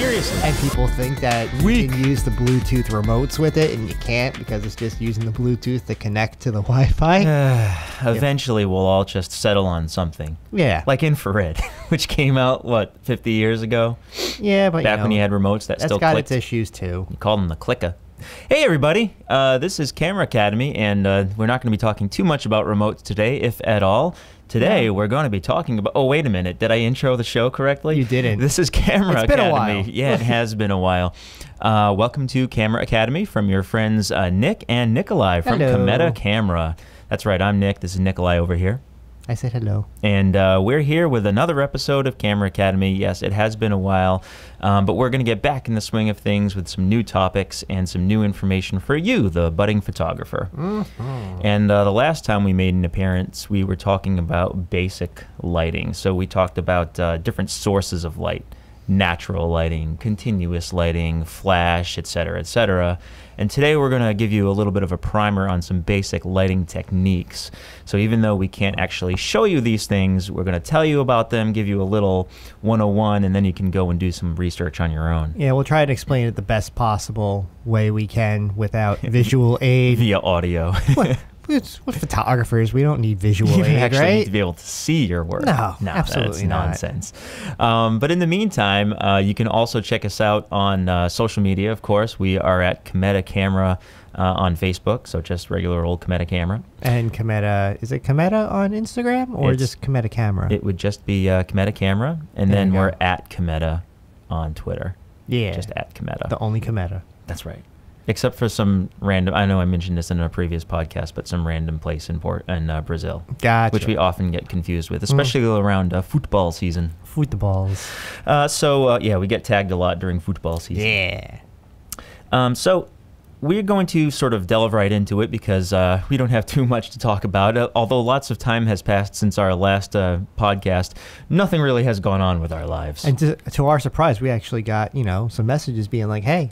Seriously. And people think that you can use the Bluetooth remotes with it, and you can't because it's just using the Bluetooth to connect to the Wi-Fi. Eventually, we'll all just settle on something. Yeah. Like infrared, which came out, what, 50 years ago? Yeah, but Back when you had remotes that still got clicked. its issues, too. You called them the clicker. Hey, everybody. This is Camera Academy, and we're not going to be talking too much about remotes today, if at all. Today, we're going to be talking about... Oh, wait a minute. Did I intro the show correctly? You didn't. This is Camera Academy. It's been a while. Yeah, it has been a while. Welcome to Camera Academy from your friends Nick and Nikolai from Cameta Camera. That's right. I'm Nick. This is Nikolai over here. I said hello. And we're here with another episode of Camera Academy. Yes, it has been a while, but we're going to get back in the swing of things with some new topics and some new information for you, the budding photographer. And the last time we made an appearance, we were talking about basic lighting. So we talked about different sources of light, natural lighting, continuous lighting, flash, etc., etc. And today we're going to give you a little bit of a primer on some basic lighting techniques. So even though we can't actually show you these things, we're going to tell you about them, give you a little 101, and then you can go and do some research on your own. Yeah, we'll try to explain it the best possible way we can without visual aid. Via audio. We're photographers. We don't need visual aid, You actually right? need to be able to see your work. No, that's absolutely not. nonsense. But in the meantime, you can also check us out on social media, of course. We are at Cameta Camera on Facebook, so just regular old Cameta Camera. And Cameta, is it Cameta on Instagram or just Cameta Camera? It would just be Cameta Camera, and then we're at Cameta on Twitter. Yeah. Just at Cameta. The only Cameta. That's right. Except for some random, I know I mentioned this in a previous podcast, but some random place in Brazil. Gotcha. Which we often get confused with, especially around football season. Footballs. Yeah, we get tagged a lot during football season. Yeah. So we're going to sort of delve right into it because we don't have too much to talk about. Although lots of time has passed since our last podcast, nothing really has gone on with our lives. And to our surprise, we actually got, some messages being like, hey,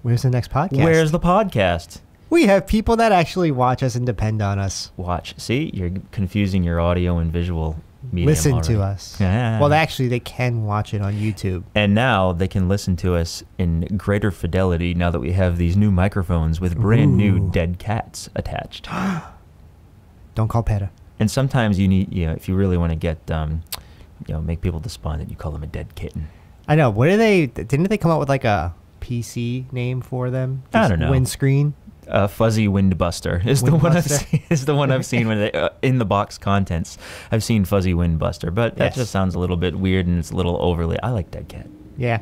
where's the next podcast? Where's the podcast? We have people that actually watch us and depend on us. Watch. See, you're confusing your audio and visual medium Listen already. to us. Yeah. Well, actually, they can watch it on YouTube. And now they can listen to us in greater fidelity now that we have these new microphones with brand new dead cats attached. Don't call PETA. And sometimes you need, if you really want to get, make people despondent, you call them a dead kitten. I know. Didn't they come up with like a PC name for them? I don't know. Windscreen? Fuzzy Windbuster is the one I've seen. Is the one I've seen when they, in the box contents. I've seen Fuzzy Windbuster, but that just sounds a little bit weird and it's a little overly. I like Dead Cat. Yeah.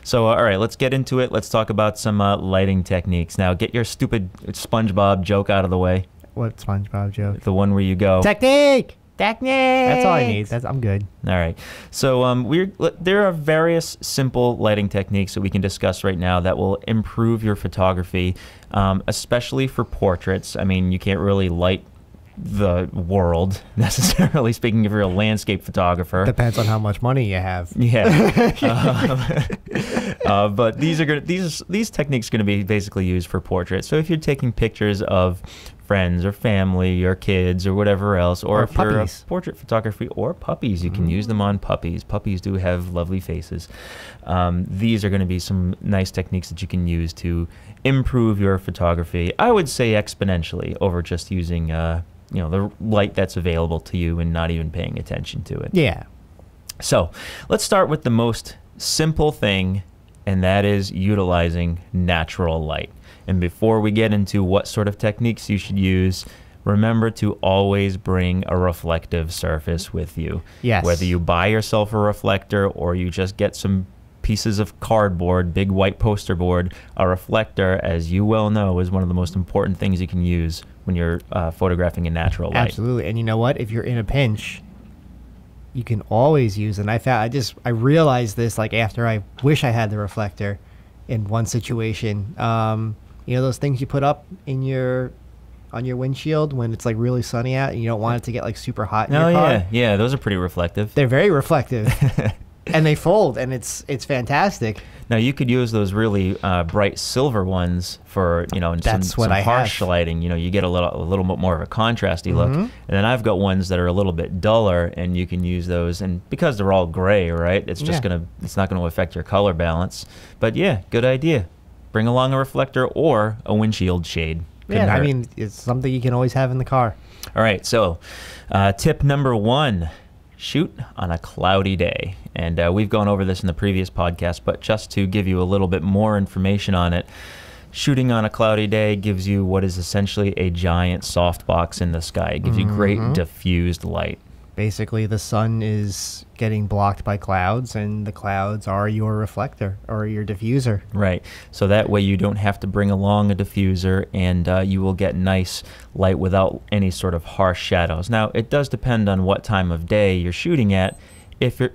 So all right, let's get into it. Let's talk about some lighting techniques. Now, get your stupid SpongeBob joke out of the way. What SpongeBob joke? The one where you go Technique. That's all I need. I'm good. All right. So there are various simple lighting techniques that we can discuss right now that will improve your photography, especially for portraits. I mean, you can't really light the world necessarily speaking if you're a landscape photographer. Depends on how much money you have. Yeah. But these techniques are going to be basically used for portraits. So if you're taking pictures of friends or family or kids or whatever else, or if you're a portrait photography or puppies, you can use them on puppies. Puppies do have lovely faces. These are going to be some nice techniques that you can use to improve your photography. I would say exponentially over just using the light that's available to you and not even paying attention to it. Yeah. So let's start with the most simple thing, and that is utilizing natural light. And before we get into what sort of techniques you should use, remember to always bring a reflective surface with you. Yes. Whether you buy yourself a reflector or you just get some pieces of cardboard, big white poster board, a reflector, as you well know, is one of the most important things you can use when you're photographing in natural light. Absolutely. And you know what? If you're in a pinch, you can always use it. And I realized this like after I wish I had the reflector in one situation. Those things you put up in on your windshield when it's like really sunny out and you don't want it to get like super hot in your car? Yeah, those are pretty reflective. They're very reflective. and they fold, and it's fantastic. Now you could use those really bright silver ones for some harsh lighting. You get a little bit more of a contrasty look. And then I've got ones that are a little bit duller, and you can use those. And because they're all gray, right? It's just it's not gonna affect your color balance. But yeah, good idea. Bring along a reflector or a windshield shade. Yeah, I mean, it's something you can always have in the car. All right, so tip number 1. Shoot on a cloudy day. And we've gone over this in the previous podcast, but just to give you a little bit more information on it, shooting on a cloudy day gives you what is essentially a giant softbox in the sky. It gives you great diffused light. Basically, the sun is getting blocked by clouds, and the clouds are your reflector or your diffuser. Right. So that way you don't have to bring along a diffuser, and you will get nice light without any sort of harsh shadows. Now, it does depend on what time of day you're shooting at. If you're...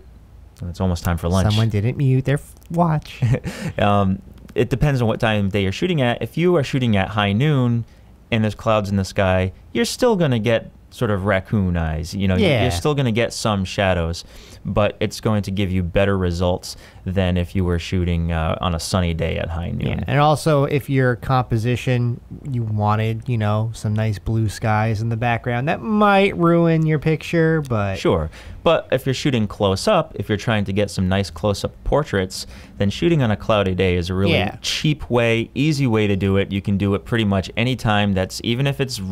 It's almost time for lunch. Someone didn't mute their watch. It depends on what time of day you're shooting at. If you are shooting at high noon and there's clouds in the sky, you're still going to get sort of raccoon eyes. You're still going to get some shadows, but it's going to give you better results than if you were shooting on a sunny day at high noon. Yeah. And also, if your composition, you wanted, some nice blue skies in the background, that might ruin your picture, but... Sure. But if you're shooting close up, if you're trying to get some nice close-up portraits, then shooting on a cloudy day is a really cheap way, easy way to do it. You can do it pretty much any time. That's even if it's,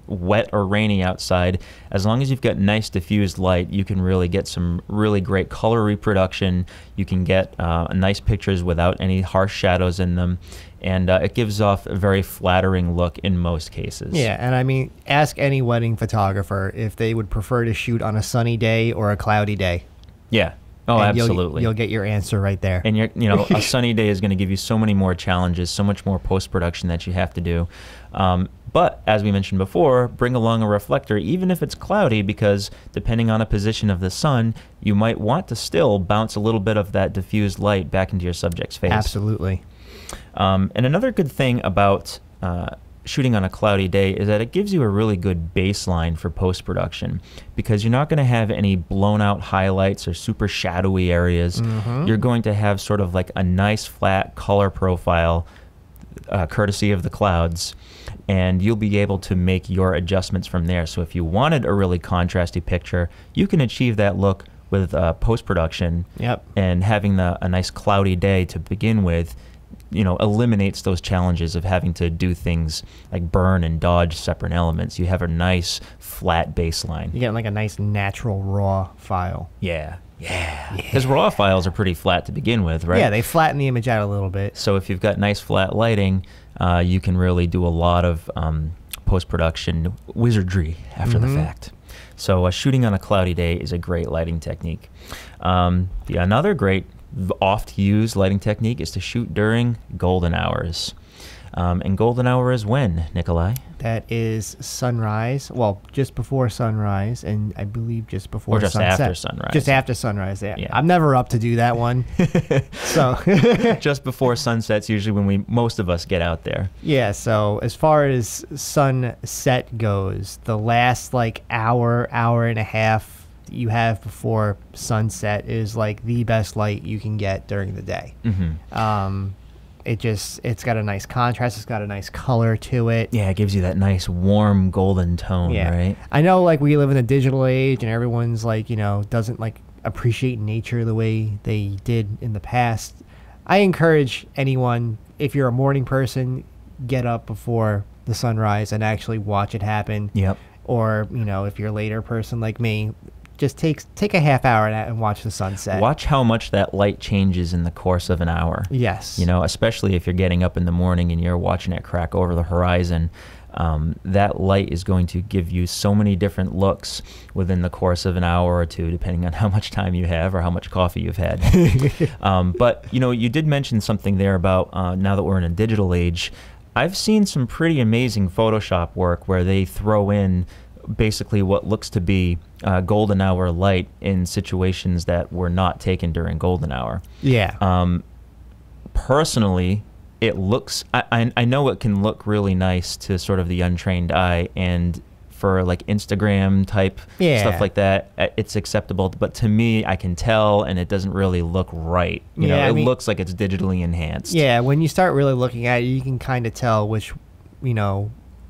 wet or rainy outside. As long as you've got nice diffused light, you can really get some really great color reproduction. You can get nice pictures without any harsh shadows in them. And it gives off a very flattering look in most cases. Yeah, and I mean, ask any wedding photographer if they would prefer to shoot on a sunny day or a cloudy day. Yeah. Oh, and absolutely. You'll get your answer right there. And a sunny day is going to give you so many more challenges, so much more post-production that you have to do. But as we mentioned before, bring along a reflector, even if it's cloudy, because depending on a position of the sun, you might want to still bounce a little bit of that diffused light back into your subject's face. Absolutely. And another good thing about shooting on a cloudy day is that it gives you a really good baseline for post-production, because you're not going to have any blown out highlights or super shadowy areas. You're going to have sort of like a nice flat color profile courtesy of the clouds, and you'll be able to make your adjustments from there. So if you wanted a really contrasty picture, you can achieve that look with post-production. And having a nice cloudy day to begin with eliminates those challenges of having to do things like burn and dodge separate elements. You have a nice flat baseline. You get like a nice natural raw file. Yeah. Because raw files are pretty flat to begin with, right? Yeah, they flatten the image out a little bit. So if you've got nice flat lighting, you can really do a lot of post-production wizardry after the fact. So shooting on a cloudy day is a great lighting technique. Another great oft-used lighting technique is to shoot during golden hours. And golden hour is when, Nikolai? That is sunrise. Well, just before sunrise, and I believe just before or just sunset. After sunrise. Just after sunrise. Yeah. I'm never up to do that one. So just before sunset's usually when most of us get out there. Yeah. So as far as sunset goes, the last hour and a half you have before sunset is like the best light you can get during the day. It's got a nice contrast. It's got a nice color to it. Yeah, it gives you that nice warm golden tone, right? I know we live in a digital age and everyone's doesn't appreciate nature the way they did in the past. I encourage anyone, if you're a morning person, get up before the sunrise and actually watch it happen. Or, if you're a later person like me, just take a half hour and watch the sunset. Watch how much that light changes in the course of an hour. Yes. Especially if you're getting up in the morning and you're watching it crack over the horizon. That light is going to give you so many different looks within the course of an hour or two, depending on how much time you have or how much coffee you've had. But, you did mention something there about now that we're in a digital age. I've seen some pretty amazing Photoshop work where they throw in basically what looks to be golden hour light in situations that were not taken during golden hour. Personally, it looks, I know it can look really nice to sort of the untrained eye, and for like Instagram type stuff like that, it's acceptable. But to me, I can tell, and it doesn't really look right. You know, it looks like it's digitally enhanced. Yeah, when you start really looking at it, you can kind of tell which,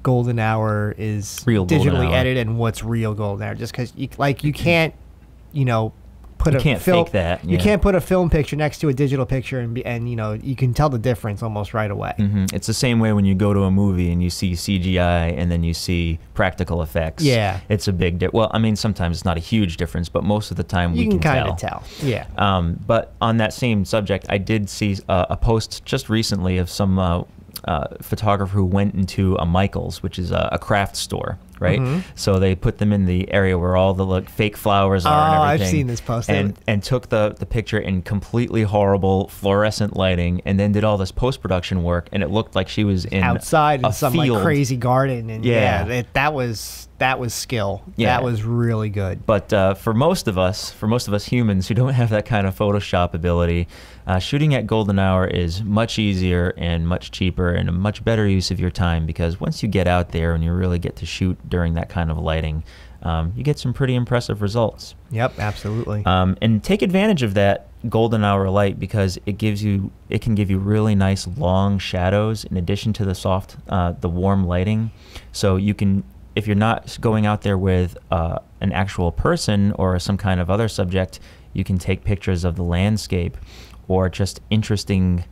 golden hour is real digitally edited and what's real golden hour. Just because you can't, fake that. You can't put a film picture next to a digital picture and you can tell the difference almost right away. It's the same way when you go to a movie and you see CGI and then you see practical effects. Yeah, it's a big well, I mean, sometimes it's not a huge difference, but most of the time we can kind of tell. Yeah. But on that same subject, I did see a post just recently of some photographer who went into a Michael's, which is a craft store, right? So they put them in the area where all the fake flowers are and everything. I've seen this post. And took the picture in completely horrible fluorescent lighting, and then did all this post-production work, and it looked like she was in outside in some field. Crazy garden. And that was skill. Yeah. That was really good. But for most of us humans who don't have that kind of Photoshop ability, shooting at golden hour is much easier and much cheaper and a much better use of your time, because once you get out there and you really get to shoot during that kind of lighting, you get some pretty impressive results. Yep, absolutely. And take advantage of that golden hour light, because it can give you really nice long shadows in addition to the warm lighting. So you can, if you're not going out there with an actual person or some kind of other subject, you can take pictures of the landscape or just interesting,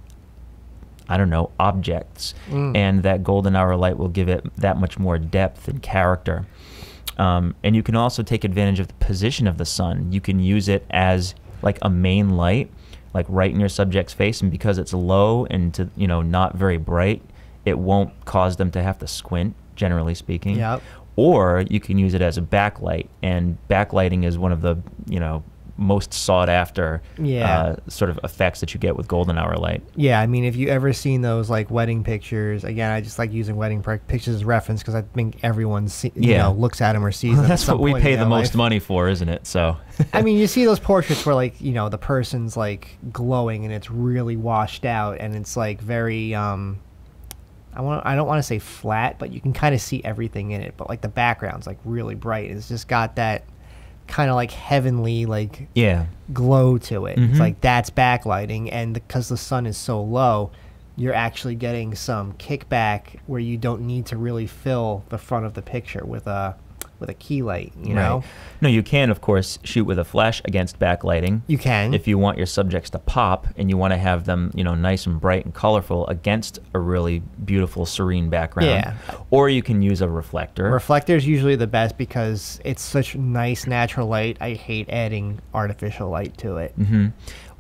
objects, and that golden hour light will give it that much more depth and character. And you can also take advantage of the position of the sun. You can use it as like a main light, like right in your subject's face, and because it's low and not very bright, it won't cause them to have to squint, generally speaking. Yep. Or you can use it as a backlight, and backlighting is one of the most sought after sort of effects that you get with golden hour light. Yeah, I mean, if you ever seen those like wedding pictures, again, I just like using wedding pictures as reference because I think everyone looks at them or sees them. That's what we pay the most money for, isn't it? So I mean, you see those portraits where the person's like glowing and it's really washed out and it's like very I don't want to say flat, but you can kind of see everything in it, but like the background's like really bright. It's just got that kind of like heavenly glow to it. It's like that's backlighting, and because the sun is so low, you're actually getting some kickback where you don't need to really fill the front of the picture with a key light, you know? No, you can, of course, shoot with a flash against backlighting. You can. If you want your subjects to pop and you want to have them, nice and bright and colorful against a really beautiful, serene background. Yeah. Or you can use a reflector. Reflector is usually the best because it's such nice natural light. I hate adding artificial light to it.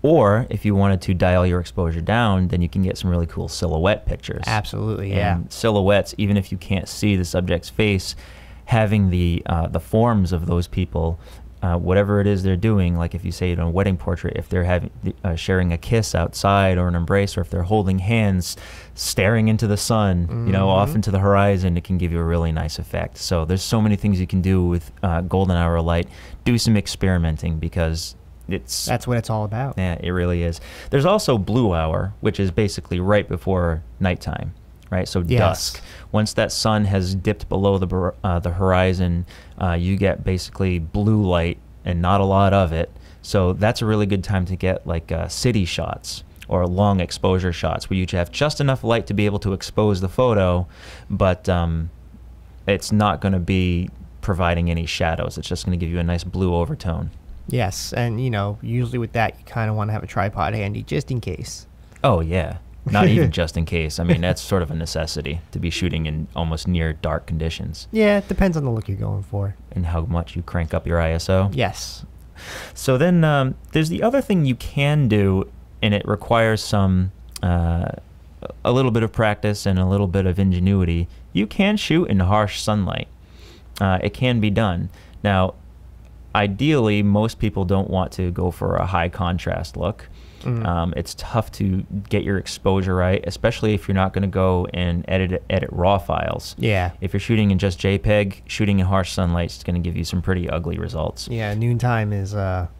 Or if you wanted to dial your exposure down, then you can get some really cool silhouette pictures. Absolutely, yeah. And silhouettes, even if you can't see the subject's face, having the forms of those people, whatever it is they're doing, like if you say a wedding portrait, if they're sharing a kiss outside or an embrace, or if they're holding hands, staring into the sun, off into the horizon, it can give you a really nice effect. So there's so many things you can do with golden hour light. Do some experimenting because that's what it's all about. Yeah, it really is. There's also blue hour, which is basically right before nighttime. Right, so dusk. Once that sun has dipped below the horizon, you get basically blue light and not a lot of it. So that's a really good time to get like city shots or long exposure shots where you have just enough light to be able to expose the photo, but it's not going to be providing any shadows. It's just going to give you a nice blue overtone. Yes, and usually with that, you kind of want to have a tripod handy just in case. Oh yeah. Not even just in case. I mean, that's sort of a necessity to be shooting in almost near dark conditions. Yeah, it depends on the look you're going for. And how much you crank up your ISO. Yes. So then there's the other thing you can do, and it requires some, a little bit of practice and a little bit of ingenuity. You can shoot in harsh sunlight. It can be done. Now, ideally, most people don't want to go for a high contrast look. It's tough to get your exposure right, especially if you're not going to go and edit raw files. Yeah. If you're shooting in just JPEG, shooting in harsh sunlight is going to give you some pretty ugly results. Yeah, noontime is not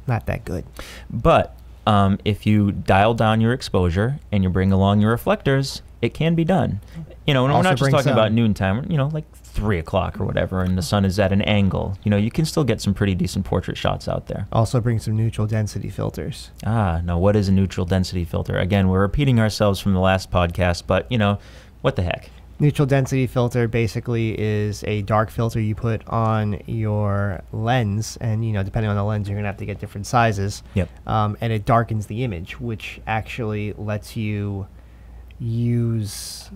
that good. But if you dial down your exposure and you bring along your reflectors, it can be done. And we're Also not just bring talking about some- noontime, like 3 o'clock or whatever, and the sun is at an angle. You can still get some pretty decent portrait shots out there. Also bring some neutral density filters. Now what is a neutral density filter? Again, we're repeating ourselves from the last podcast, but, what the heck? Neutral density filter basically is a dark filter you put on your lens, and depending on the lens, you're gonna have to get different sizes. Yep. And it darkens the image, which actually lets you use.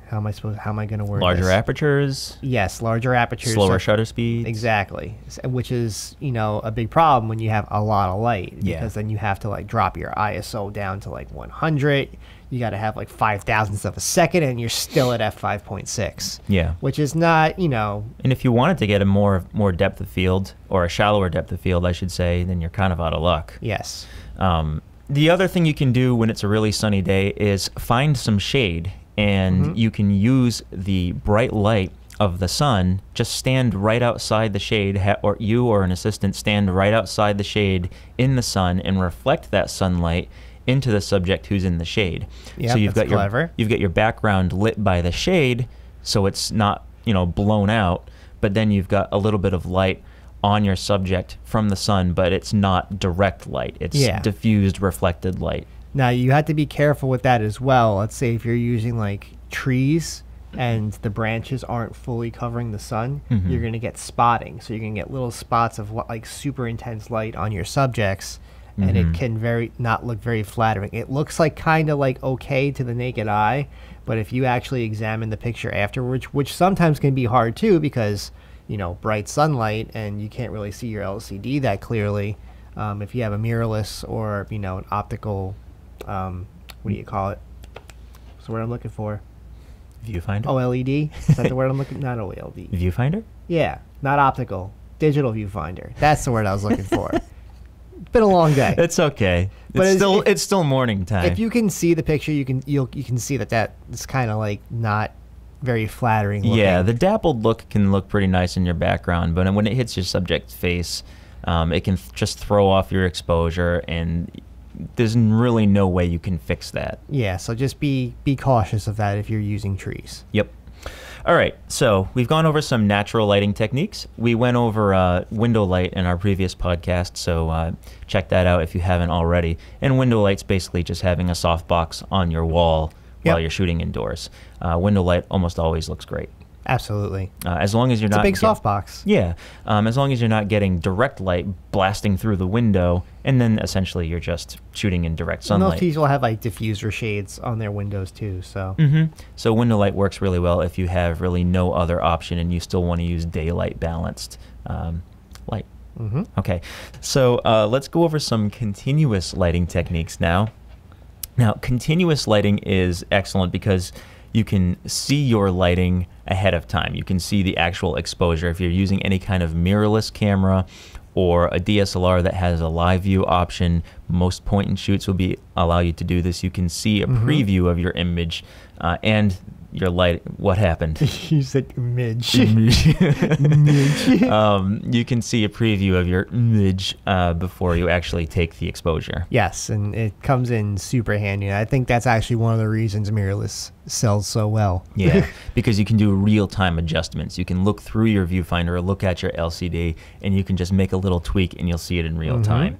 How am I gonna word Larger this? apertures, Yes, larger apertures. slower So- shutter speeds. Exactly, which is a big problem when you have a lot of light, Yeah. because then you have to drop your ISO down to 100. You got to have 5,000ths of a second, and you're still at f5.6. Yeah. Which is not, And if you wanted to get a more depth of field, or a shallower depth of field, I should say, then you're kind of out of luck. Yes. The other thing you can do when it's a really sunny day is find some shade, and you can use the bright light of the sun. Just stand right outside the shade, or you or an assistant stand right outside the shade in the sun and reflect that sunlight into the subject who's in the shade. Yeah, so you've that's got clever. you've got your background lit by the shade, so it's not blown out, but then you've got a little bit of light on your subject from the sun, but it's not direct light. It's diffused, reflected light. Now, you have to be careful with that as well. Let's say if you're using trees and the branches aren't fully covering the sun, you're going to get spotting. So you're going to get little spots of super intense light on your subjects, and it can not look very flattering. It looks kind of okay to the naked eye, but if you actually examine the picture afterwards, which sometimes can be hard too, because bright sunlight and you can't really see your LCD that clearly. If you have a mirrorless or an optical, what do you call it? What's the word I'm looking for? Viewfinder? OLED? Is that the word I'm looking? Not OLED. Viewfinder? Yeah, not optical. Digital viewfinder. That's the word I was looking for. It's been a long day. It's okay. But It's still morning time. If you can see the picture, you can see that it's kind of not very flattering looking. Yeah, the dappled look can look pretty nice in your background, but when it hits your subject's face, it can just throw off your exposure, and there's really no way you can fix that. Yeah, so just be cautious of that if you're using trees. Yep. All right, so we've gone over some natural lighting techniques. We went over window light in our previous podcast, so check that out if you haven't already. And window light's basically just having a softbox on your wall while you're shooting indoors. Window light almost always looks great. Absolutely. As long as you're It's not a big softbox. Yeah, as long as you're not getting direct light blasting through the window, and then essentially you're just shooting in direct sunlight. Most people have diffuser shades on their windows too, so. So window light works really well if you have really no other option and you still want to use daylight balanced light. Okay, so let's go over some continuous lighting techniques now. Now, continuous lighting is excellent because you can see your lighting ahead of time. You can see the actual exposure. If you're using any kind of mirrorless camera or a DSLR that has a live view option, most point and shoots will allow you to do this. You can see a preview of your image and your light. What happened? You said image. Image. You can see a preview of your image before you actually take the exposure. Yes, and it comes in super handy. I think that's actually one of the reasons mirrorless sells so well. Yeah, because you can do real-time adjustments. You can look through your viewfinder or look at your LCD, and you can just make a little tweak, and you'll see it in real time.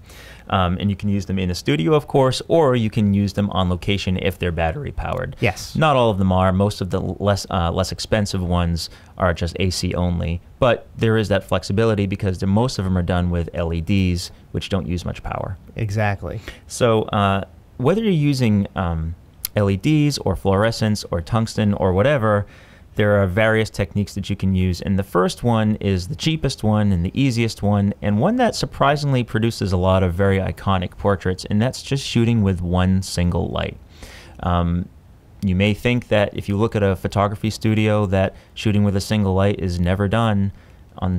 And you can use them in a studio, of course, or you can use them on location if they're battery powered. Yes. Not all of them are. Most of the less expensive ones are just AC only, but there is that flexibility because most of them are done with LEDs, which don't use much power. Exactly. So whether you're using LEDs or fluorescence or tungsten or whatever, there are various techniques that you can use, and the first one is the cheapest one and the easiest one, and one that surprisingly produces a lot of very iconic portraits, and that's just shooting with one single light. You may think that if you look at a photography studio that shooting with a single light is never done.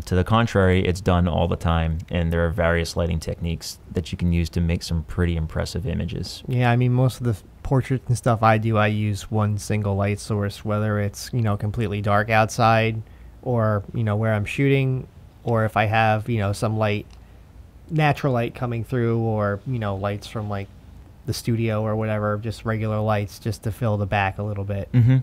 To the contrary, it's done all the time, and there are various lighting techniques that you can use to make some pretty impressive images. Yeah, I mean, most of the portraits and stuff I do, I use one single light source, whether it's, completely dark outside or, where I'm shooting, or if I have, some light, natural light coming through, or lights from like the studio or whatever, just regular lights, just to fill the back a little bit. Mm-hmm.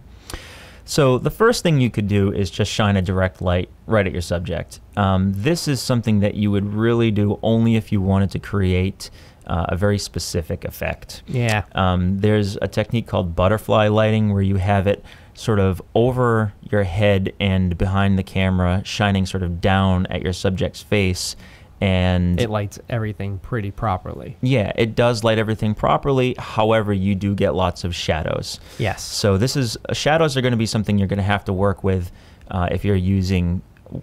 So the first thing you could do is just shine a direct light right at your subject. This is something that you would really do only if you wanted to create a very specific effect. Yeah. There's a technique called butterfly lighting, where you have it sort of over your head and behind the camera, shining sort of down at your subject's face. And it lights everything pretty properly. Yeah, it does light everything properly. However, you do get lots of shadows. Yes. So shadows are going to be something you're going to have to work with if you're using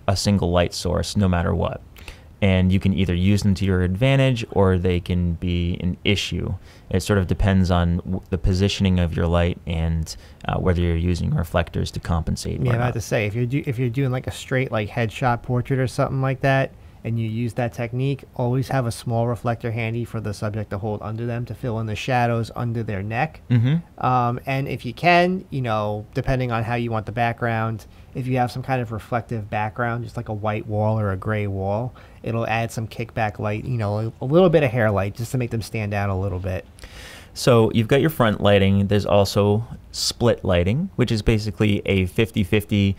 a single light source, no matter what. And you can either use them to your advantage, or they can be an issue. It sort of depends on the positioning of your light and whether you're using reflectors to compensate. Yeah, I'm about to say, if you're doing like a straight like headshot portrait or something like that, and you use that technique, always have a small reflector handy for the subject to hold under them to fill in the shadows under their neck. Mm-hmm. And if you can, depending on how you want the background, if you have some kind of reflective background, just like a white wall or a gray wall, it'll add some kickback light, a little bit of hair light, just to make them stand out a little bit. So you've got your front lighting. There's also split lighting, which is basically a 50-50.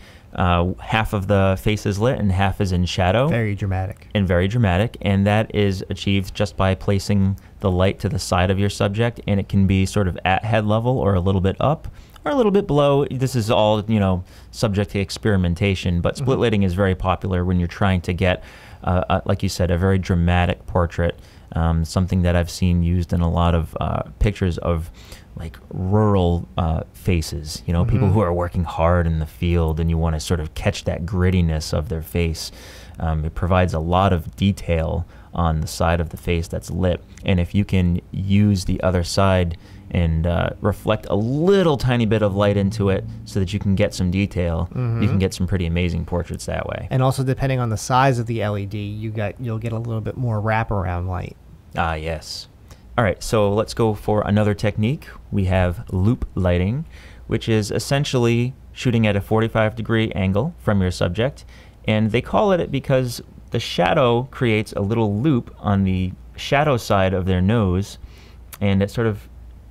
Half of the face is lit and half is in shadow. Very dramatic. And that is achieved just by placing the light to the side of your subject, and it can be sort of at head level or a little bit up or a little bit below. This is all, subject to experimentation, but split lighting is very popular when you're trying to get, like you said, a very dramatic portrait. Something that I've seen used in a lot of pictures of like rural faces, people who are working hard in the field, and you want to sort of catch that grittiness of their face. It provides a lot of detail on the side of the face that's lit, and if you can use the other side and reflect a little tiny bit of light into it so that you can get some detail, you can get some pretty amazing portraits that way. And also, depending on the size of the LED, you'll get a little bit more wraparound light. Ah, yes. All right, so let's go for another technique. We have loop lighting, which is essentially shooting at a 45-degree angle from your subject. And they call it because the shadow creates a little loop on the shadow side of their nose, and it sort of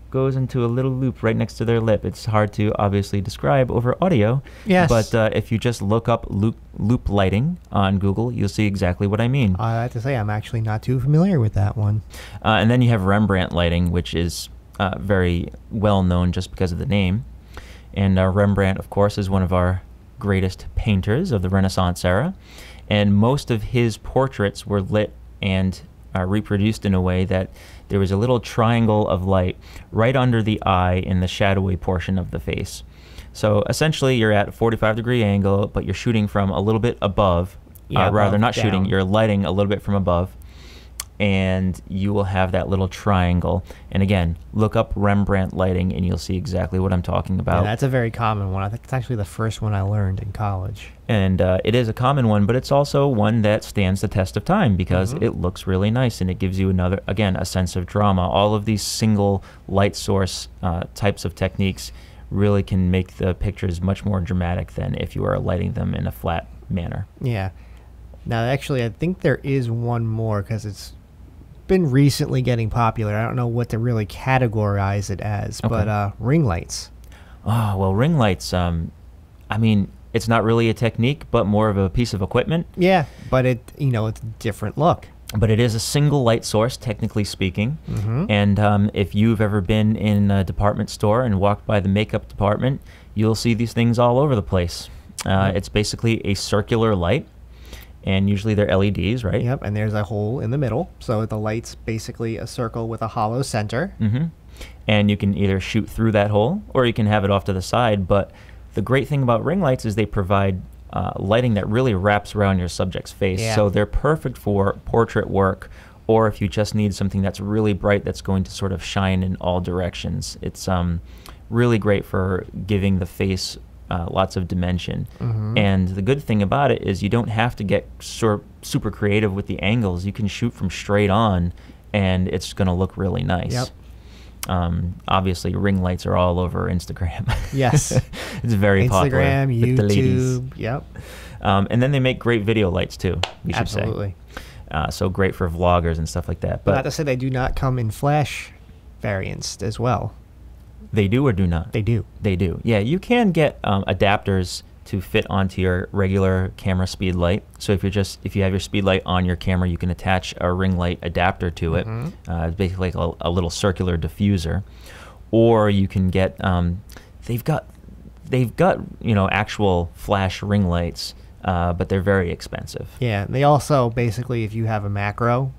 goes into a little loop right next to their lip. It's hard to obviously describe over audio. Yes. But if you just look up loop lighting on Google, you'll see exactly what I mean. I have to say, I'm actually not too familiar with that one. And then you have Rembrandt lighting, which is very well known just because of the name. And Rembrandt, of course, is one of our greatest painters of the Renaissance era. And most of his portraits were lit and reproduced in a way that there was a little triangle of light right under the eye in the shadowy portion of the face. So essentially you're at a 45-degree angle, but you're shooting from a little bit above. Rather, not shooting, you're lighting a little bit from above, and you will have that little triangle. And again, look up Rembrandt lighting and you'll see exactly what I'm talking about. Yeah, that's a very common one. I think it's actually the first one I learned in college. And it is a common one, but it's also one that stands the test of time because it looks really nice, and it gives you a sense of drama. All of these single light source types of techniques really can make the pictures much more dramatic than if you are lighting them in a flat manner. Yeah. Now, actually, I think there is one more because it's been recently getting popular. I don't know what to really categorize it as, but ring lights. Oh, well, ring lights, it's not really a technique, but more of a piece of equipment. Yeah, but it's a different look. But it is a single light source, technically speaking. And if you've ever been in a department store and walked by the makeup department, you'll see these things all over the place. It's basically a circular light, and usually they're LEDs, right? Yep, and there's a hole in the middle, so the light's basically a circle with a hollow center. And you can either shoot through that hole, or you can have it off to the side. But the great thing about ring lights is they provide lighting that really wraps around your subject's face. Yeah. So they're perfect for portrait work, or if you just need something that's really bright that's going to sort of shine in all directions. It's really great for giving the face lots of dimension. And the good thing about it is you don't have to get super creative with the angles. You can shoot from straight on, and it's going to look really nice. Yep. Obviously, ring lights are all over Instagram. Yes. It's very popular. Instagram, with the ladies. YouTube. Yep. And then they make great video lights too, we should say. Absolutely. So great for vloggers and stuff like that. But not But to say they do not come in flash variants as well. they do or do not? They do. They do. Yeah, you can get adapters to fit onto your regular camera speed light. So if you have your speed light on your camera, you can attach a ring light adapter to it. It's basically like a little circular diffuser. Or you can get they've got actual flash ring lights, but they're very expensive. Yeah. They also basically, if you have a macro,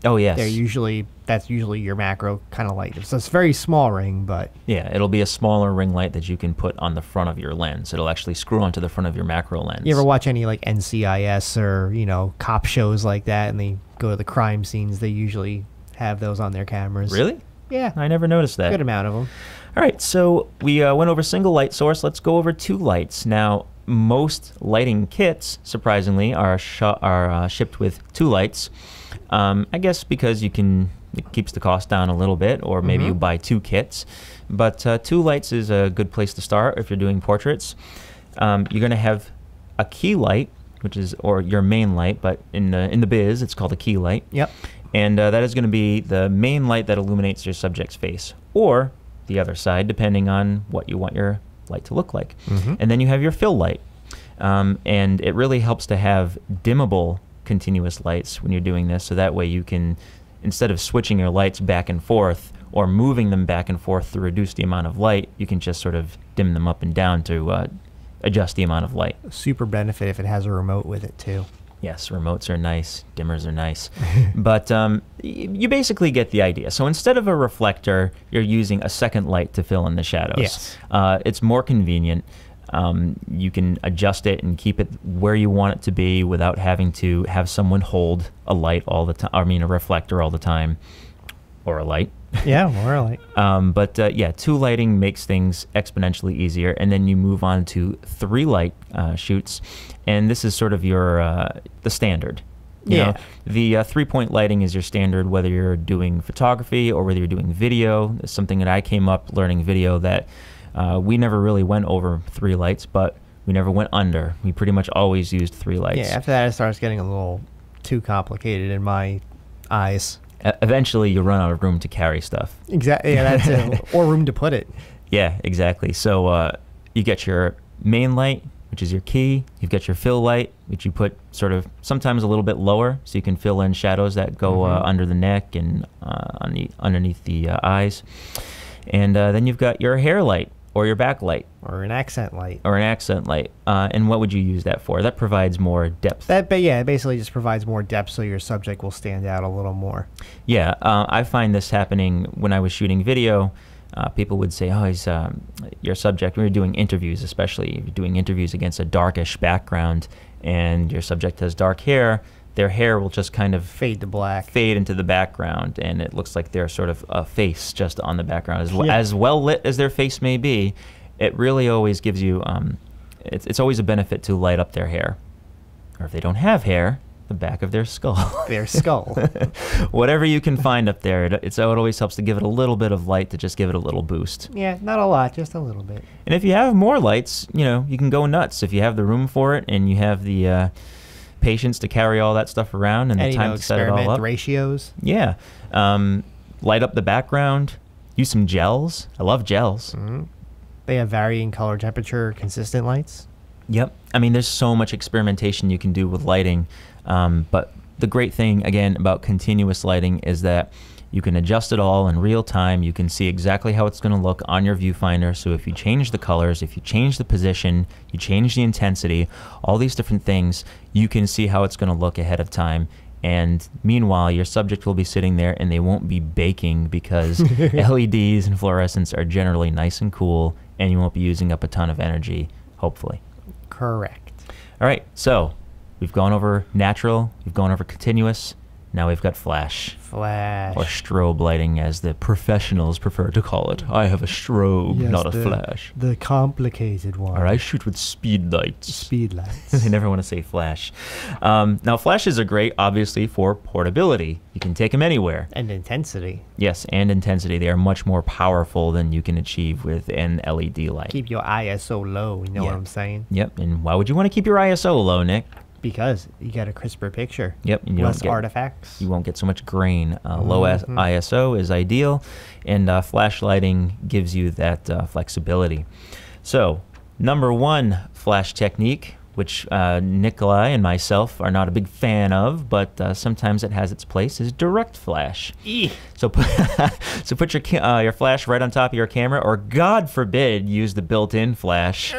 Oh yes. that's usually your macro kind of light. So it's a very small ring, but Yeah, it'll be a smaller ring light that you can put on the front of your lens. It'll actually screw onto the front of your macro lens. you ever watch any like NCIS or cop shows like that, and they go to the crime scenes? They usually have those on their cameras. Really? Yeah. I never noticed that. Good amount of them. All right, so we went over single light source. Let's go over two lights. Now, most lighting kits, surprisingly, are shipped with two lights. I guess because it keeps the cost down a little bit, or maybe you buy two kits. But two lights is a good place to start if you're doing portraits. You're going to have a key light, or your main light, but in the biz, it's called a key light. Yep. And that is going to be the main light that illuminates your subject's face, or the other side, depending on what you want your light to look like. And then you have your fill light. And it really helps to have dimmable continuous lights when you're doing this, so that way you can, instead of switching your lights back and forth or moving them back and forth to reduce the amount of light, you can just sort of dim them up and down to adjust the amount of light. Super benefit if it has a remote with it too. Yes, remotes are nice, dimmers are nice. But you basically get the idea. So instead of a reflector, you're using a second light to fill in the shadows. Yes. It's more convenient. You can adjust it and keep it where you want it to be without having to have someone hold a light all the time. I mean, a reflector all the time, or a light. Yeah, more like. But two lighting makes things exponentially easier, and then you move on to three light shoots, and this is sort of your the standard. You know, the 3-point lighting is your standard, whether you're doing photography or whether you're doing video. It's something that I came up learning video that we never really went over three lights, but we never went under. We pretty much always used three lights. Yeah, after that it starts getting a little too complicated in my eyes. Eventually, you run out of room to carry stuff. Exactly. Yeah, that's it. Or room to put it. Yeah, exactly. So you get your main light, which is your key. You've got your fill light, which you put sort of sometimes a little bit lower, so you can fill in shadows that go under the neck and underneath the eyes. And then you've got your hair light, or your backlight. Or an accent light. And what would you use that for? That provides more depth. It basically just provides more depth so your subject will stand out a little more. Yeah, I find this happening when I was shooting video. People would say, your subject, when you're doing interviews, especially if you're doing interviews against a darkish background and your subject has dark hair, their hair will just kind of fade to black, fade into the background, and it looks like they're sort of a face just on the background. As well lit as their face may be, it really always gives you, it's always a benefit to light up their hair. Or if they don't have hair, the back of their skull. Their skull. Whatever you can find up there, it always helps to give it a little bit of light to just give it a little boost. Yeah, not a lot, just a little bit. And if you have more lights, you can go nuts. If you have the room for it and you have the patience to carry all that stuff around and the time to set it all up. Experiment ratios. Yeah. Light up the background. Use some gels. I love gels. They have varying color temperature, consistent lights. Yep. I mean, there's so much experimentation you can do with lighting. But the great thing, again, about continuous lighting is that you can adjust it all in real time. You can see exactly how it's going to look on your viewfinder. So if you change the colors, if you change the position, you change the intensity, all these different things, you can see how it's going to look ahead of time. And meanwhile, your subject will be sitting there and they won't be baking because LEDs and fluorescents are generally nice and cool, and you won't be using up a ton of energy, hopefully. Correct. All right, so we've gone over natural, we've gone over continuous, now we've got flash. Flash. Or strobe lighting, as the professionals prefer to call it. I have a strobe, not a flash. The complicated one. Or I shoot with speed lights. Speed lights. They never want to say flash. Now, flashes are great, obviously, for portability. You can take them anywhere. And intensity. Yes, and intensity. They are much more powerful than you can achieve with an LED light. Keep your ISO low, you know what I'm saying? Yep, and why would you want to keep your ISO low, Nick? because you get a crisper picture. Yep. And Less artifacts. You won't get so much grain. Low ISO is ideal, and flash lighting gives you that flexibility. So, number one flash technique, which Nikolai and myself are not a big fan of, but sometimes it has its place, is direct flash. So put your flash right on top of your camera, or God forbid, use the built-in flash,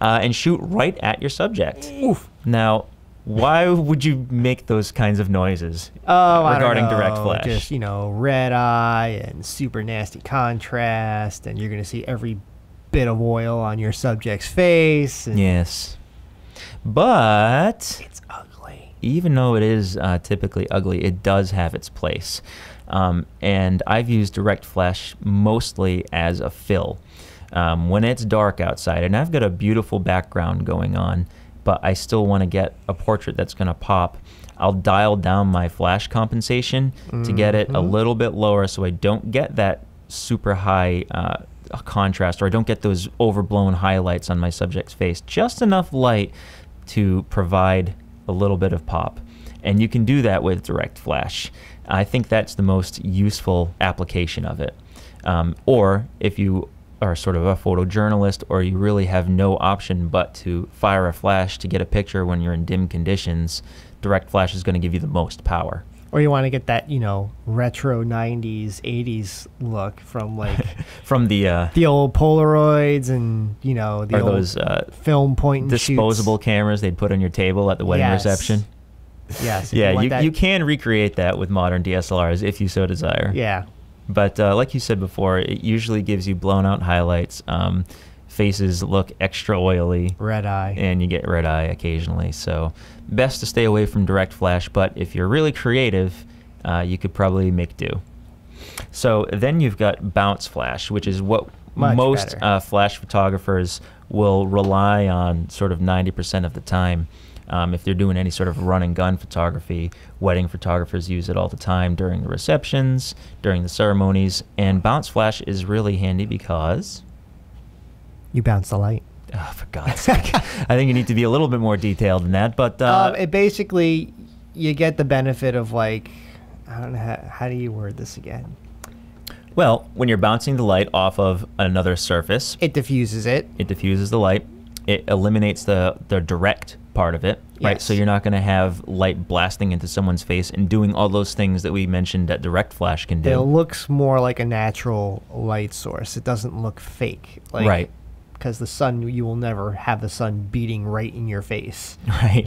and shoot right at your subject. Oof. Now, why would you make those kinds of noises regarding direct flash? Just, red eye and super nasty contrast, and you're going to see every bit of oil on your subject's face. Yes. But it's ugly. Even though it is typically ugly, it does have its place. And I've used direct flash mostly as a fill. When it's dark outside, and I've got a beautiful background going on, but I still want to get a portrait that's going to pop, I'll dial down my flash compensation to get it a little bit lower so I don't get that super high contrast, or I don't get those overblown highlights on my subject's face. Just enough light to provide a little bit of pop. And you can do that with direct flash. I think that's the most useful application of it. Or if you are sort of a photojournalist, or you really have no option but to fire a flash to get a picture when you're in dim conditions, direct flash is going to give you the most power. Or you want to get that, retro 90s, 80s look from from the old Polaroids and, the old those film point and disposable shoots. cameras they'd put on your table at the wedding reception. Yes. Yeah, you can recreate that with modern DSLRs if you so desire. Yeah. But like you said before, it usually gives you blown out highlights. Faces look extra oily. Red eye. And you get red eye occasionally. So best to stay away from direct flash, but if you're really creative, you could probably make do. So then you've got bounce flash, which is what most flash photographers will rely on sort of 90% of the time. If they're doing any sort of run and gun photography, wedding photographers use it all the time during the receptions, during the ceremonies, and bounce flash is really handy because you bounce the light. Oh, for God's sake. I think you need to be a little bit more detailed than that, but it basically, you get the benefit of, I don't know, how do you word this again? Well, when you're bouncing the light off of another surface, it diffuses it. It diffuses the light. It eliminates the direct part of it, right? Yes. So you're not going to have light blasting into someone's face and doing all those things that we mentioned that direct flash can do. It looks more like a natural light source. It doesn't look fake. Right. Because the sun, you will never have the sun beating right in your face. Right.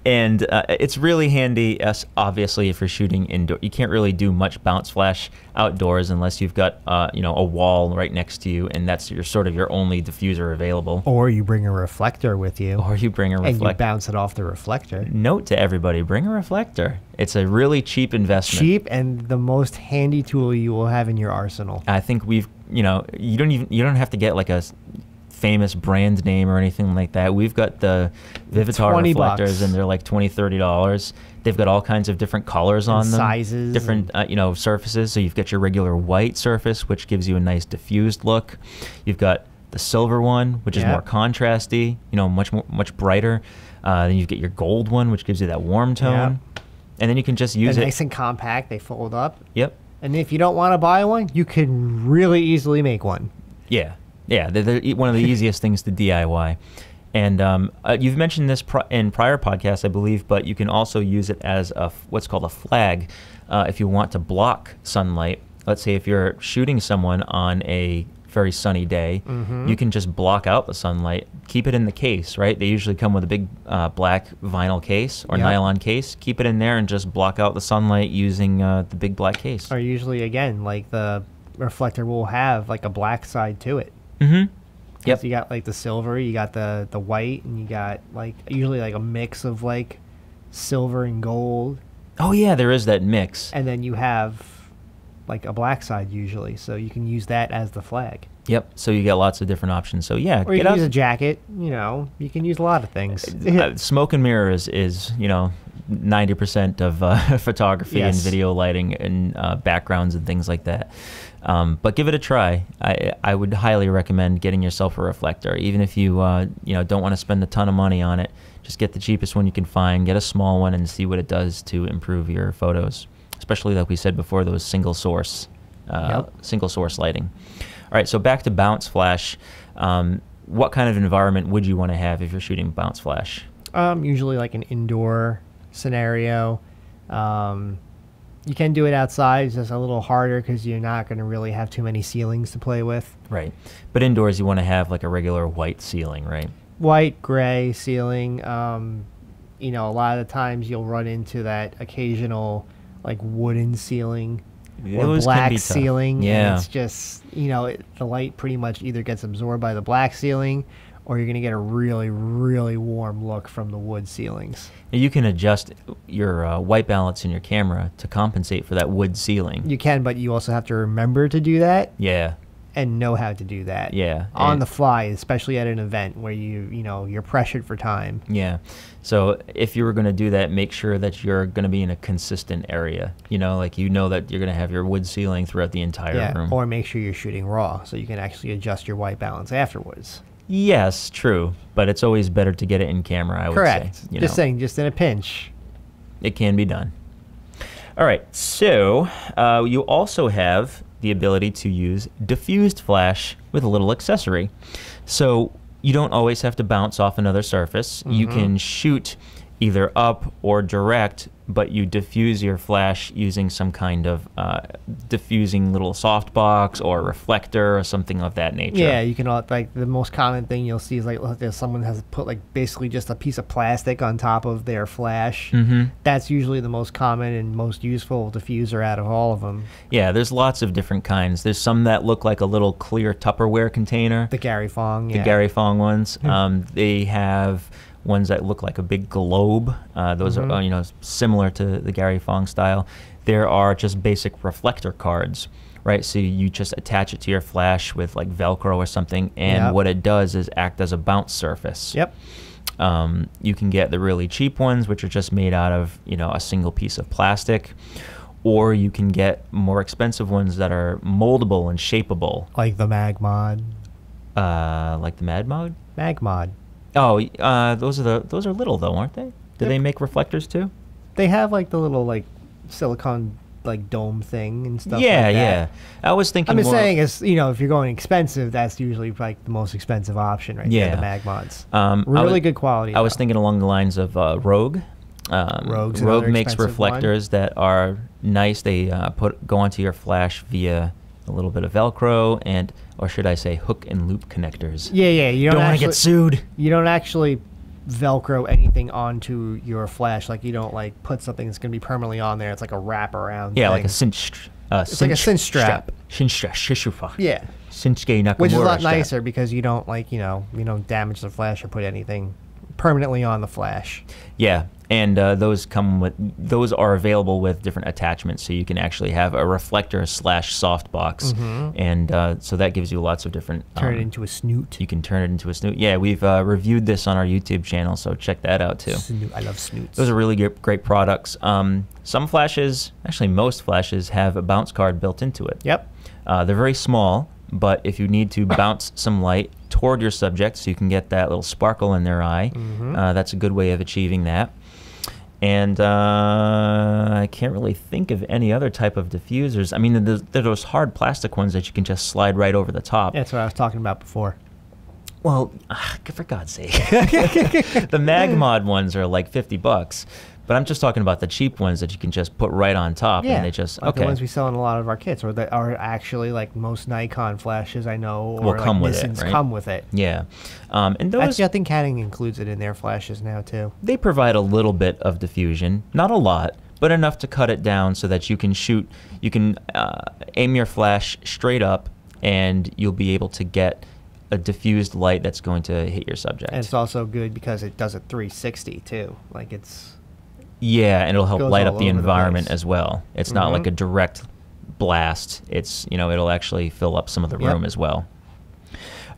And it's really handy, obviously, if you're shooting indoor. You can't really do much bounce flash outdoors unless you've got a wall right next to you, and that's your only diffuser available. Or you bring a reflector with you. Or you bring a reflector. And you bounce it off the reflector. Note to everybody, bring a reflector. It's a really cheap investment. Cheap and the most handy tool you will have in your arsenal. I think you don't have to get like a famous brand name or anything like that. We've got the Vivitar reflectors, and they're like $20-$30. They've got all kinds of different colors on them, sizes, different surfaces. So you've got your regular white surface, which gives you a nice diffused look. You've got the silver one, which is more contrasty, much brighter. Then you get your gold one, which gives you that warm tone. And then you can just use it. Nice and compact. They fold up. Yep. And if you don't want to buy one, you can really easily make one. Yeah. Yeah, they're one of the easiest things to DIY. And you've mentioned this in prior podcasts, I believe, but you can also use it as what's called a flag if you want to block sunlight. Let's say if you're shooting someone on a very sunny day, you can just block out the sunlight, keep it in the case, right? They usually come with a big black vinyl case or nylon case. Keep it in there and just block out the sunlight using the big black case. Or usually, again, like the reflector will have like a black side to it. Mm-hmm. Yep. You got like the silver, you got the white, and you got like usually like a mix of like silver and gold. Oh yeah, there is that mix. And then you have like a black side usually, so you can use that as the flag. Yep. So you get lots of different options. So yeah, or you can use a jacket. You can use a lot of things. Smoke and mirror is 90% of photography and video lighting and backgrounds and things like that. But give it a try. I would highly recommend getting yourself a reflector, even if you don't want to spend a ton of money on it. Just get the cheapest one you can find, get a small one, and see what it does to improve your photos, especially like we said before, those single source lighting. All right, so back to bounce flash. What kind of environment would you want to have if you're shooting bounce flash? Usually like an indoor scenario. You can do it outside. It's just a little harder because you're not going to really have too many ceilings to play with. Right. But indoors you want to have like a regular white ceiling, right? White, gray ceiling. A lot of the times you'll run into that occasional like wooden ceiling or black ceiling. Yeah. And it's just, the light pretty much either gets absorbed by the black ceiling or you're going to get a really, really warm look from the wood ceilings. You can adjust your white balance in your camera to compensate for that wood ceiling. You can, but you also have to remember to do that. Yeah. And know how to do that. Yeah. On the fly, especially at an event where you're pressured for time. Yeah. So if you were going to do that, make sure that you're going to be in a consistent area. That you're going to have your wood ceiling throughout the entire room. Or make sure you're shooting raw so you can actually adjust your white balance afterwards. Yes, true. But it's always better to get it in camera, I would say. Correct. Just saying, just in a pinch. It can be done. All right. So you also have the ability to use diffused flash with a little accessory. So you don't always have to bounce off another surface. You can shoot either up or direct, but you diffuse your flash using some kind of diffusing little softbox or reflector or something of that nature. Yeah, you can, like, the most common thing you'll see is like someone has put like basically just a piece of plastic on top of their flash. That's usually the most common and most useful diffuser out of all of them. Yeah, there's lots of different kinds. There's some that look like a little clear Tupperware container. The Gary Fong, yeah. The Gary Fong ones. They have ones that look like a big globe. Those are similar to the Gary Fong style. There are just basic reflector cards, right? So you just attach it to your flash with like Velcro or something, and what it does is act as a bounce surface. Yep. You can get the really cheap ones, which are just made out of a single piece of plastic, or you can get more expensive ones that are moldable and shapeable, like the Magmod. Like the Magmod. Magmod. Oh, those are little though, aren't they? Do they make reflectors too? They have like the little like silicone like dome thing and stuff. Yeah, like that. yeah. I was thinking. I'm just more, saying, if you're going expensive, that's usually like the most expensive option, right? Yeah, there, the Magmods. Really good quality. I was thinking along the lines of Rogue. Rogue makes reflectors that are nice. They go onto your flash via a little bit of Velcro or should I say hook and loop connectors. Yeah. You don't want to get sued. You don't actually Velcro anything onto your flash. Like you don't like put something that's going to be permanently on there. It's like a wraparound. Yeah, thing. like a cinch. It's like a cinch strap. Cinch strap. Yeah. Shinsuke Nakamura. Which is a lot strap. nicer because you don't you don't damage the flash or put anything permanently on the flash. Yeah, and those are available with different attachments, so you can actually have a reflector / softbox, and so that gives you lots of different. Turn it into a snoot. You can turn it into a snoot. Yeah, we've reviewed this on our YouTube channel, so check that out too. Snoot. I love snoots. Those are really great products. Some flashes, actually most flashes, have a bounce card built into it. Yep. They're very small, but if you need to bounce some light toward your subject so you can get that little sparkle in their eye, that's a good way of achieving that. And I can't really think of any other type of diffusers. I mean, there are those hard plastic ones that you can just slide right over the top. That's what I was talking about before. Well, for God's sake. The Magmod ones are like $50. But I'm just talking about the cheap ones that you can just put right on top, and they just like the ones we sell in a lot of our kits, or that are actually like most Nikon flashes I know, or will come like with Nissans it, right? Come with it. Yeah, and those actually I think Canon includes it in their flashes now too. They provide a little bit of diffusion, not a lot, but enough to cut it down so that you can shoot. You can aim your flash straight up, and you'll be able to get a diffused light that's going to hit your subject. And it's also good because it does a 360 too. Like it's. Yeah, and it'll help light up the environment as well. It's not like a direct blast. It's, it'll actually fill up some of the room as well.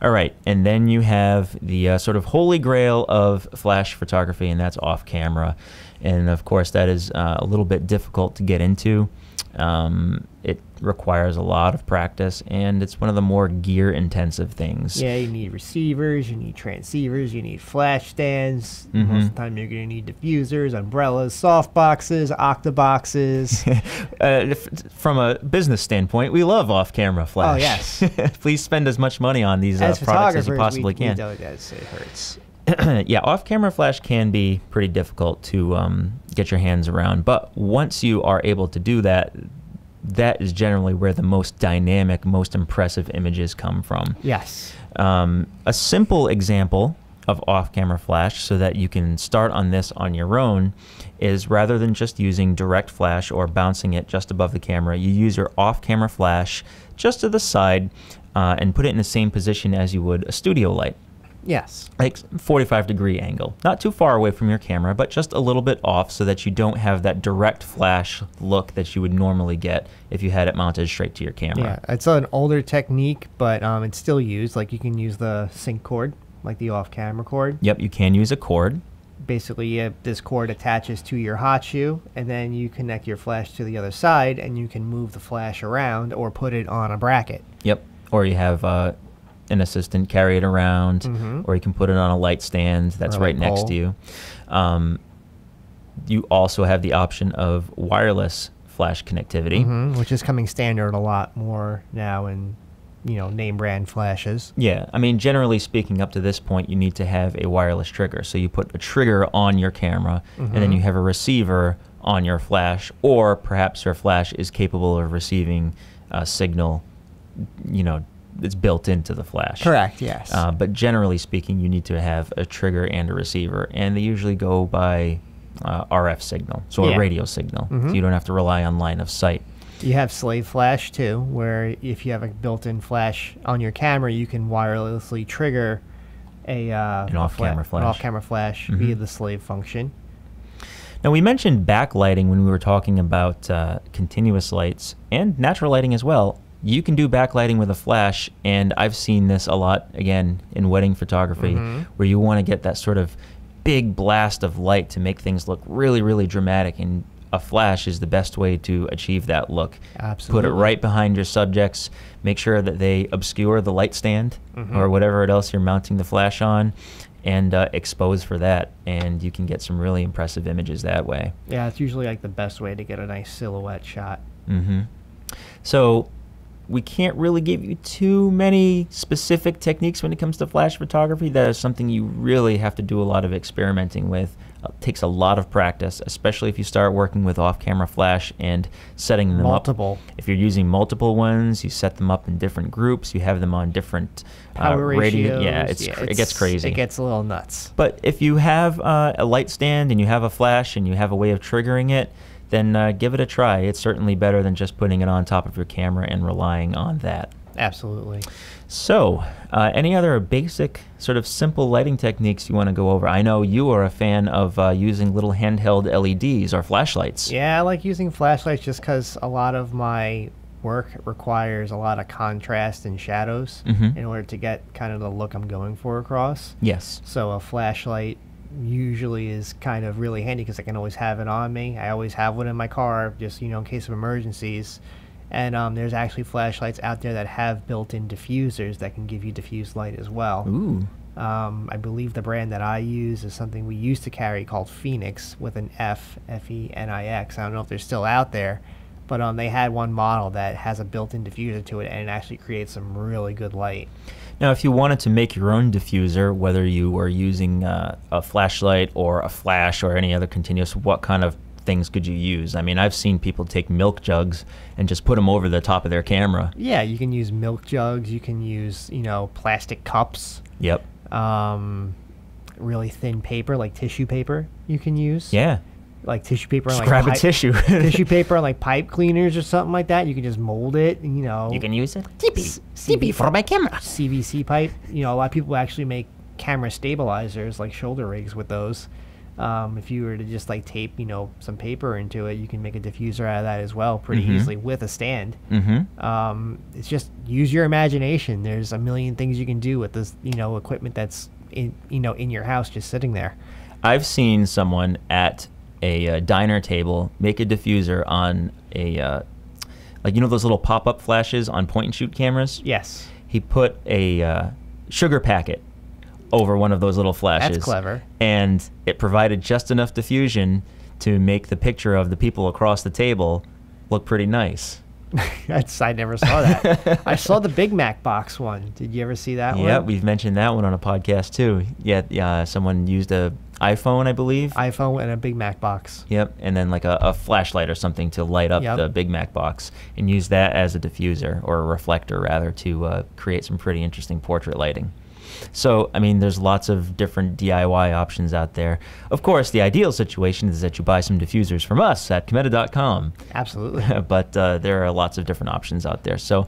All right, and then you have the sort of holy grail of flash photography, and that's off camera. And of course, that is a little bit difficult to get into. It requires a lot of practice, and it's one of the more gear-intensive things. Yeah, you need receivers, you need transceivers, you need flash stands. Most of the time you're going to need diffusers, umbrellas, soft boxes, octaboxes. From a business standpoint, we love off-camera flash. Oh, yes. Please spend as much money on these products as you possibly can. It hurts. Yeah, off-camera flash can be pretty difficult to get your hands around, but once you are able to do that, that is generally where the most dynamic, most impressive images come from. Yes. A simple example of off-camera flash, so that you can start on this on your own, is rather than just using direct flash or bouncing it just above the camera, you use your off-camera flash just to the side and put it in the same position as you would a studio light. Yes. Like 45-degree angle. Not too far away from your camera, but just a little bit off so that you don't have that direct flash look that you would normally get if you had it mounted straight to your camera. Yeah, it's an older technique, but it's still used. Like, you can use the sync cord, like the off-camera cord. Yep, you can use a cord. Basically, this cord attaches to your hot shoe, and then you connect your flash to the other side, and you can move the flash around or put it on a bracket. Yep, or you have an assistant carry it around, or you can put it on a light stand that's right next to you. You also have the option of wireless flash connectivity, which is coming standard a lot more now in, name brand flashes. Yeah, I mean, generally speaking, up to this point, you need to have a wireless trigger. So you put a trigger on your camera, and then you have a receiver on your flash, or perhaps your flash is capable of receiving a signal, it's built into the flash. Correct, yes. But generally speaking, you need to have a trigger and a receiver, and they usually go by RF signal, so a radio signal, so you don't have to rely on line of sight. You have slave flash too, where if you have a built-in flash on your camera, you can wirelessly trigger an off-camera flash via the slave function. Now, we mentioned backlighting when we were talking about continuous lights and natural lighting as well. You can do backlighting with a flash, and I've seen this a lot, again, in wedding photography, where you want to get that sort of big blast of light to make things look really, really dramatic, and a flash is the best way to achieve that look. Absolutely. Put it right behind your subjects, make sure that they obscure the light stand or whatever else you're mounting the flash on, and expose for that, and you can get some really impressive images that way. Yeah, it's usually like the best way to get a nice silhouette shot. So we can't really give you too many specific techniques when it comes to flash photography. That is something you really have to do a lot of experimenting with. It takes a lot of practice, especially if you start working with off-camera flash and setting them up. If you're using multiple ones, you set them up in different groups. You have them on different power ratios. Yeah, it gets crazy. It gets a little nuts. But if you have a light stand and you have a flash and you have a way of triggering it, then give it a try. It's certainly better than just putting it on top of your camera and relying on that. Absolutely. So, any other basic, sort of simple lighting techniques you want to go over? I know you are a fan of using little handheld LEDs or flashlights. Yeah, I like using flashlights just because a lot of my work requires a lot of contrast and shadows in order to get kind of the look I'm going for across. Yes. So a flashlight usually is kind of really handy because I can always have it on me. I always have one in my car, just in case of emergencies. And there's actually flashlights out there that have built-in diffusers that can give you diffused light as well. Ooh. I believe the brand that I use is something we used to carry called Phoenix with an F-E-N-I-X. I don't know if they're still out there, but they had one model that has a built-in diffuser to it, and it actually creates some really good light. Now, if you wanted to make your own diffuser, whether you were using a flashlight or a flash or any other continuous, what kind of things could you use? I mean, I've seen people take milk jugs and just put them over the top of their camera. Yeah, you can use milk jugs. You can use, plastic cups. Yep. Really thin paper, like tissue paper, you can use. Yeah. Like tissue paper. Just grab a tissue. Tissue paper on like pipe cleaners or something like that. You can just mold it. You can use it. CB for my camera. CVC pipe. A lot of people actually make camera stabilizers, like shoulder rigs with those. If you were to just like tape, some paper into it, you can make a diffuser out of that as well pretty easily with a stand. It's just use your imagination. There's a million things you can do with this, equipment that's in your house just sitting there. I've seen someone at a diner table make a diffuser on like, you know those little pop-up flashes on point-and-shoot cameras? Yes. He put a sugar packet over one of those little flashes. That's clever. And it provided just enough diffusion to make the picture of the people across the table look pretty nice. I never saw that. I saw the Big Mac box one. Did you ever see that one? Yeah, we've mentioned that one on a podcast too. Yeah, someone used a iPhone, I believe. iPhone and a Big Mac box. Yep, and then like a flashlight or something to light up the Big Mac box, and use that as a diffuser, or a reflector rather, to create some pretty interesting portrait lighting. So, I mean, there's lots of different DIY options out there. Of course, the ideal situation is that you buy some diffusers from us at Cameta.com. Absolutely. But there are lots of different options out there. So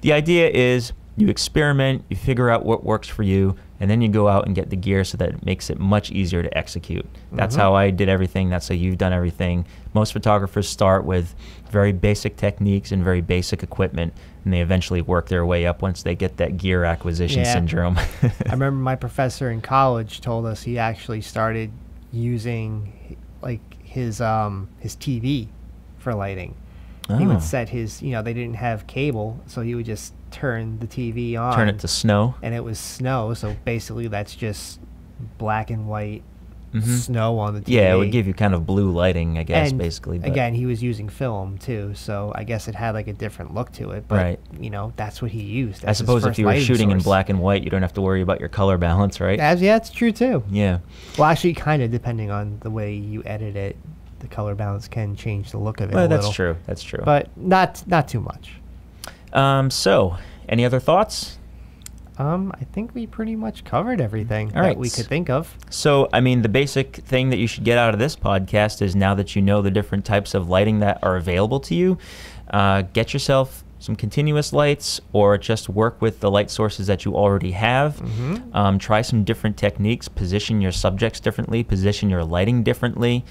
the idea is you experiment, you figure out what works for you, and then you go out and get the gear so that it makes it much easier to execute. That's how I did everything. That's how you've done everything. Most photographers start with very basic techniques and very basic equipment, and they eventually work their way up once they get that gear acquisition syndrome. I remember my professor in college told us he actually started using like his TV for lighting. He would set his, they didn't have cable, so he would just turn the TV on. Turn it to snow. And it was snow, so basically that's just black and white snow on the TV. Yeah, it would give you kind of blue lighting, I guess, basically. But again, he was using film too, so I guess it had like a different look to it. But, that's what he used. I suppose if you were shooting in black and white, you don't have to worry about your color balance, right? Yeah, it's true too. Yeah. Well, actually, kind of depending on the way you edit it, the color balance can change the look of it a little. That's true. That's true. But not too much. So, any other thoughts? I think we pretty much covered everything that we could think of. So, I mean, the basic thing that you should get out of this podcast is, now that you know the different types of lighting that are available to you, get yourself some continuous lights, or just work with the light sources that you already have. Try some different techniques, position your subjects differently, position your lighting differently,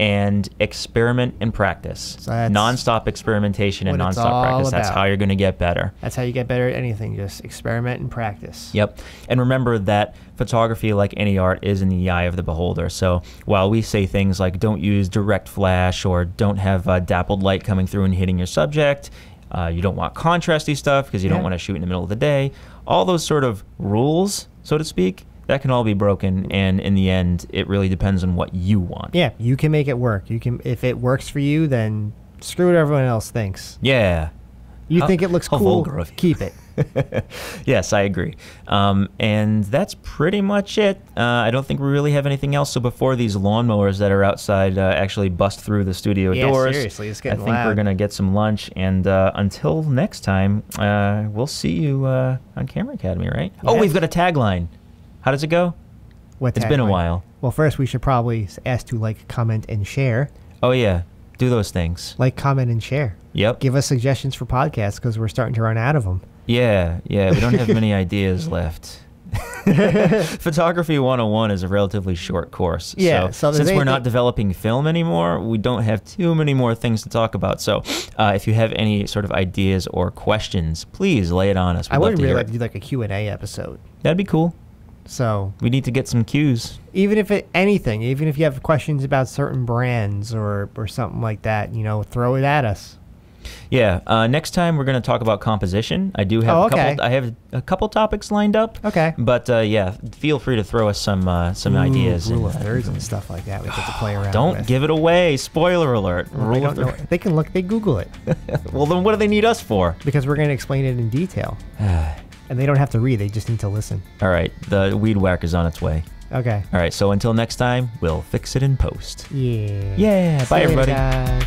and experiment and practice. So non-stop experimentation and non-stop practice. That's how you're going to get better. That's how you get better at anything. Just experiment and practice. Yep. And remember that photography, like any art, is in the eye of the beholder. So while we say things like don't use direct flash, or don't have dappled light coming through and hitting your subject, you don't want contrasty stuff because you don't want to shoot in the middle of the day, all those sort of rules, so to speak, that can all be broken, and in the end, it really depends on what you want. Yeah, you can make it work. You can, if it works for you, then screw what everyone else thinks. Yeah. You think it looks cool, keep it. Yes, I agree. And that's pretty much it. I don't think we really have anything else. So before these lawnmowers that are outside actually bust through the studio doors, seriously, it's getting I think we're going to get some lunch. And until next time, we'll see you on Camera Academy, right? Yes. Oh, we've got a tagline. How does it go? It's been a while. Well, first we should probably ask to like, comment, and share. Oh, yeah. Do those things. Like, comment, and share. Yep. Give us suggestions for podcasts, because we're starting to run out of them. Yeah. We don't have many ideas left. Photography 101 is a relatively short course. Yeah. So since we're not developing film anymore, we don't have too many more things to talk about. So if you have any sort of ideas or questions, please lay it on us. I would really like to do like a Q&A episode. That'd be cool. So we need to get some cues. Even if even if you have questions about certain brands or something like that, throw it at us. Yeah. Next time we're going to talk about composition. I do have I have a couple topics lined up. Okay. But yeah, feel free to throw us some ideas. Rule of thirds and stuff like that. We get to play around. Don't give it away. Spoiler alert. Well, they don't know. They can look. They Google it. Well, then what do they need us for? Because we're going to explain it in detail. And they don't have to read, they just need to listen. All right, the weed whacker's on its way. Okay. All right, so until next time, we'll fix it in post. Yeah. Yeah, bye everybody. Guys.